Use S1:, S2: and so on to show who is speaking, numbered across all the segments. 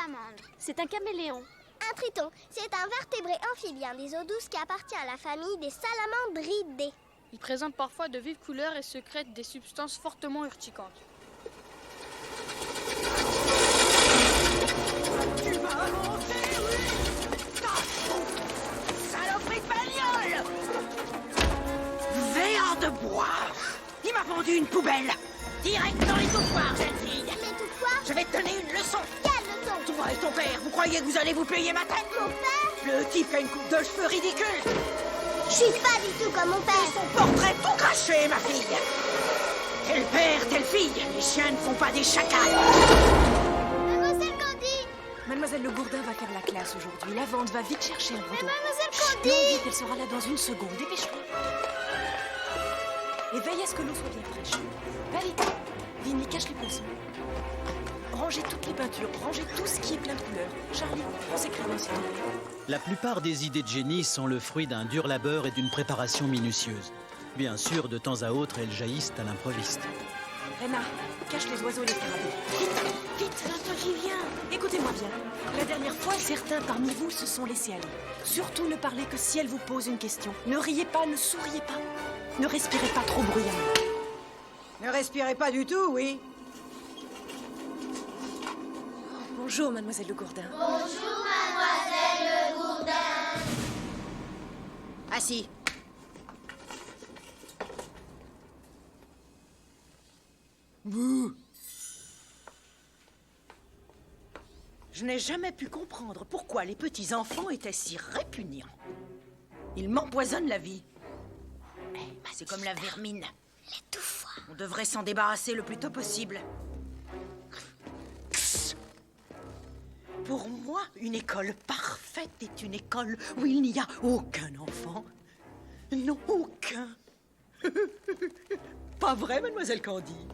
S1: salamandre.
S2: C'est un caméléon.
S3: Un triton, c'est un vertébré amphibien des eaux douces qui appartient à la famille des salamandridés.
S4: Il présente parfois de vives couleurs et sécrète des substances fortement urticantes.
S5: Tu vas monter, oui! Saloperie de bagnole! Verre de bois! Il m'a vendu une poubelle! Direct dans l'étouffoir, jeune fille!
S3: L'étouffoir?
S5: Je vais te donner une leçon!
S3: Quelle leçon?
S5: Toi et ton père, vous croyez que vous allez vous payer ma tête?
S3: Mon père?
S5: Le type a une coupe de cheveux ridicule!
S3: Je suis pas du tout comme mon père.
S5: Son portrait tout craché, ma fille! Tel père, telle fille! Les chiens ne font pas des chacals!
S3: Mademoiselle Candy!
S6: Mademoiselle Le Gourdin va faire la classe aujourd'hui. La vente va vite chercher un bouton.
S3: Mademoiselle
S6: Non,
S3: Candy!
S6: vite, elle sera là dans une seconde. Dépêche-toi. Et veille à ce que l'eau soit bien fraîche. Va vite. Vinny, cache les poissons. Rangez toutes les peintures, rangez tout ce qui est plein de couleurs. Charlie, prends ces crayons, s'il te plaît.
S7: La plupart des idées de génie sont le fruit d'un dur labeur et d'une préparation minutieuse. Bien sûr, de temps à autre, elles jaillissent à l'improviste.
S6: Rena, cache les oiseaux et les scarabées. Vite, vite, attends, j'y viens. Écoutez-moi bien. La dernière fois, certains parmi vous se sont laissés aller. Surtout ne parlez que si elle vous pose une question. Ne riez pas, ne souriez pas. Ne respirez pas trop bruyamment.
S5: Ne respirez pas du tout, oui?
S6: Bonjour, mademoiselle Le Gourdin.
S3: Bonjour, mademoiselle Le Gourdin.
S5: Assis. Bouh. Je n'ai jamais pu comprendre pourquoi les petits enfants étaient si répugnants. Ils m'empoisonnent la vie. C'est comme la vermine.
S3: L'étouffoir.
S5: On devrait s'en débarrasser le plus tôt possible. Pour moi, une école parfaite est une école où il n'y a aucun enfant. Non, aucun. Pas vrai, mademoiselle Candy?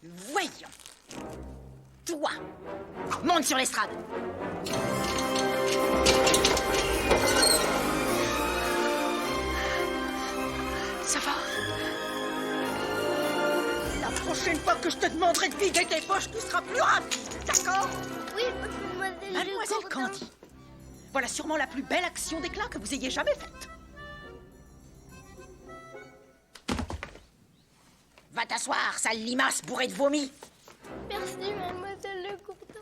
S5: Voyons. Toi, monte sur l'estrade. Ça va? La prochaine fois que je te demanderai de vider tes poches, tu seras plus rapide, d'accord?
S3: Oui, mademoiselle
S5: Mademoiselle Candy, voilà sûrement la plus belle action d'éclat que vous ayez jamais faite. Va t'asseoir, sale limace bourrée de vomi.
S3: Merci, mademoiselle Le Gourdin.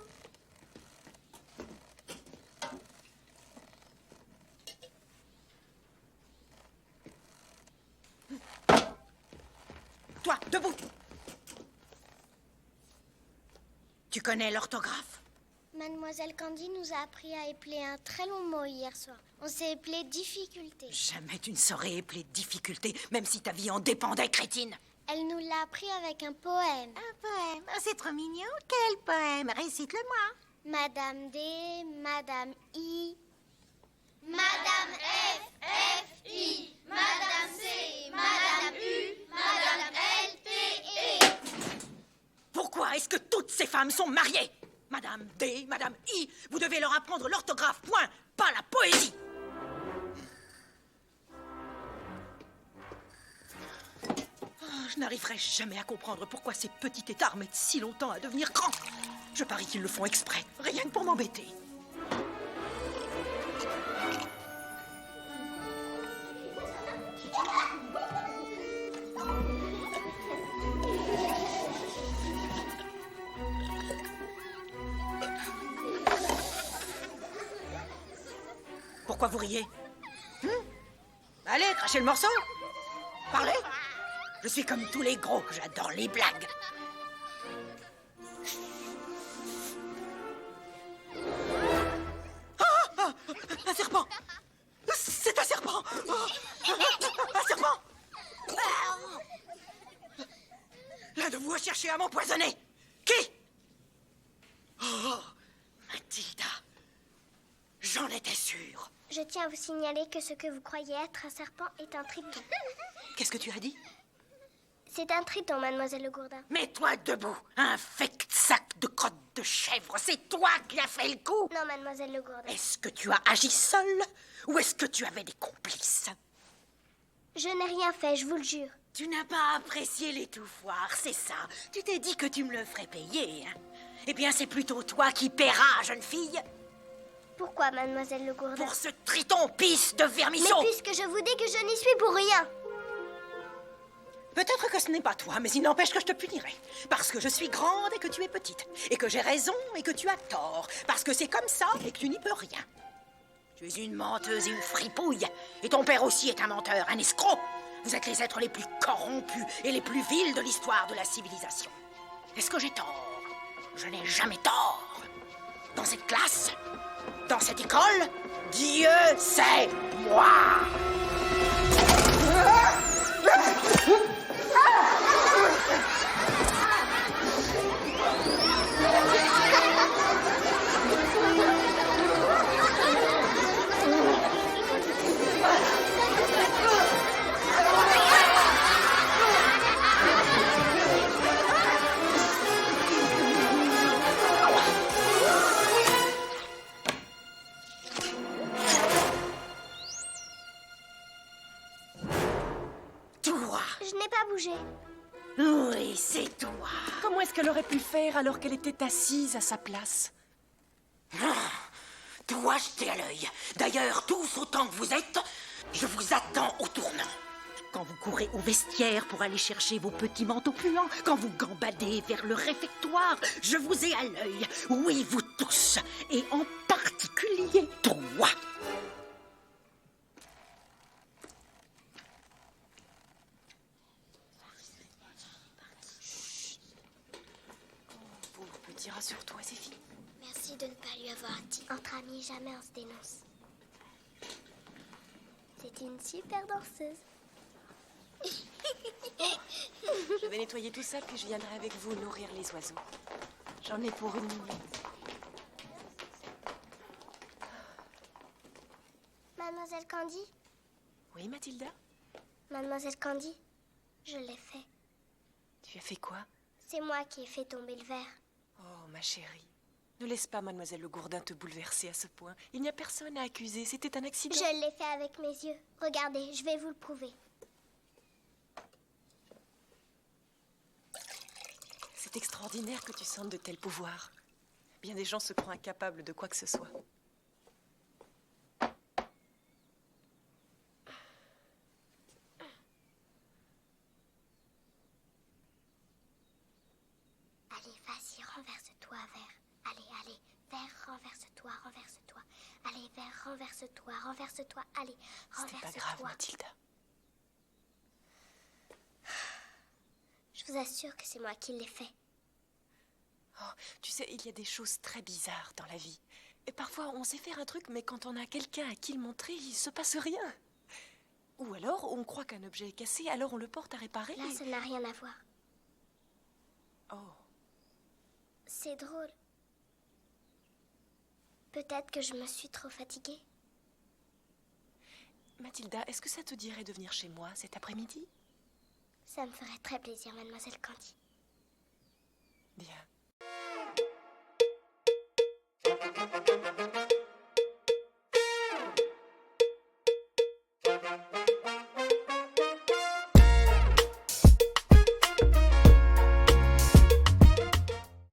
S5: Toi, debout. Tu connais l'orthographe?
S3: Mademoiselle Candy nous a appris à épeler un très long mot hier soir. On s'est éplé difficulté.
S5: Jamais tu ne saurais épeler difficulté, même si ta vie en dépendait, crétine.
S3: Elle nous l'a appris avec un poème.
S8: Un poème? Oh, c'est trop mignon. Quel poème? Récite-le-moi.
S3: Madame D, Madame I. Madame F, F, I. Madame C, Madame U. Madame L, P, E.
S5: Pourquoi est-ce que toutes ces femmes sont mariées? Madame D, Madame I, vous devez leur apprendre l'orthographe, point, pas la poésie. Je n'arriverai jamais à comprendre pourquoi ces petits têtards mettent si longtemps à devenir grands. Je parie qu'ils le font exprès, rien que pour m'embêter. Pourquoi vous riez? Allez, crachez le morceau. Parlez. Je suis comme tous les gros, j'adore les blagues. Ah, un serpent. C'est un serpent. Un serpent. L'un de vous a cherché à m'empoisonner. Qui? Oh, Mathilda. J'en étais sûre.
S3: Je tiens à vous signaler que ce que vous croyez être un serpent est un triton.
S5: Qu'est-ce que tu as dit?
S3: C'est un triton, mademoiselle Le Gourdin.
S5: Mets-toi debout, infect sac de crotte de chèvre. C'est toi qui as fait le coup.
S3: Non, mademoiselle Le Gourdin.
S5: Est-ce que tu as agi seule ou est-ce que tu avais des complices?
S3: Je n'ai rien fait, je vous le jure.
S5: Tu n'as pas apprécié l'étouffoir, c'est ça. Tu t'es dit que tu me le ferais payer, hein. Eh bien, c'est plutôt toi qui paieras, jeune fille.
S3: Pourquoi, mademoiselle Le Gourdin?
S5: Pour ce triton pisse de vermisseau.
S3: Mais puisque je vous dis que je n'y suis pour rien.
S5: Peut-être que ce n'est pas toi, mais il n'empêche que je te punirai. Parce que je suis grande et que tu es petite. Et que j'ai raison et que tu as tort. Parce que c'est comme ça et que tu n'y peux rien. Tu es une menteuse et une fripouille. Et ton père aussi est un menteur, un escroc. Vous êtes les êtres les plus corrompus et les plus vils de l'histoire de la civilisation. Est-ce que j'ai tort? Je n'ai jamais tort. Dans cette classe, dans cette école, Dieu c'est moi.
S3: Je n'ai pas bougé.
S5: Oui, c'est toi.
S6: Comment est-ce qu'elle aurait pu faire alors qu'elle était assise à sa place?
S5: Toi, jetez à l'œil. D'ailleurs, tous autant que vous êtes, je vous attends au tournant. Quand vous courez au vestiaire pour aller chercher vos petits manteaux puants, quand vous gambadez vers le réfectoire, je vous ai à l'œil. Oui, vous tous. Et en particulier toi.
S6: Pauvre petit, rassure-toi, c'est fini.
S3: Merci de ne pas lui avoir dit. Entre amis, jamais on se dénonce. C'est une super danseuse.
S6: Je vais nettoyer tout ça, puis je viendrai avec vous nourrir les oiseaux. J'en ai pour une minute.
S3: Mademoiselle Candy?
S6: Oui, Mathilda?
S3: Mademoiselle Candy, je l'ai fait.
S6: Tu as fait quoi?
S3: C'est moi qui ai fait tomber le verre.
S6: Oh, ma chérie. Ne laisse pas Mademoiselle Le Gourdin te bouleverser à ce point. Il n'y a personne à accuser. C'était un accident.
S3: Je l'ai fait avec mes yeux. Regardez, je vais vous le prouver.
S6: C'est extraordinaire que tu sentes de tels pouvoirs. Bien des gens se croient incapables de quoi que ce soit.
S3: Allez, vas-y, renverse-toi, verre. Allez, allez, verre, renverse-toi, renverse-toi. Allez, verre, renverse-toi, renverse-toi. Allez,
S6: C'était
S3: renverse-toi.
S6: pas grave, Mathilda.
S3: Je vous assure que c'est moi qui l'ai fait.
S6: Oh, tu sais, il y a des choses très bizarres dans la vie. Et parfois, on sait faire un truc, mais quand on a quelqu'un à qui le montrer, il se passe rien. Ou alors, on croit qu'un objet est cassé, alors on le porte à réparer.
S3: Là, ça n'a rien à voir.
S6: Oh,
S3: C'est drôle. Peut-être que je me suis trop fatiguée.
S6: Mathilda, est-ce que ça te dirait de venir chez moi cet après-midi?
S3: Ça me ferait très plaisir, mademoiselle Candy.
S6: Bien.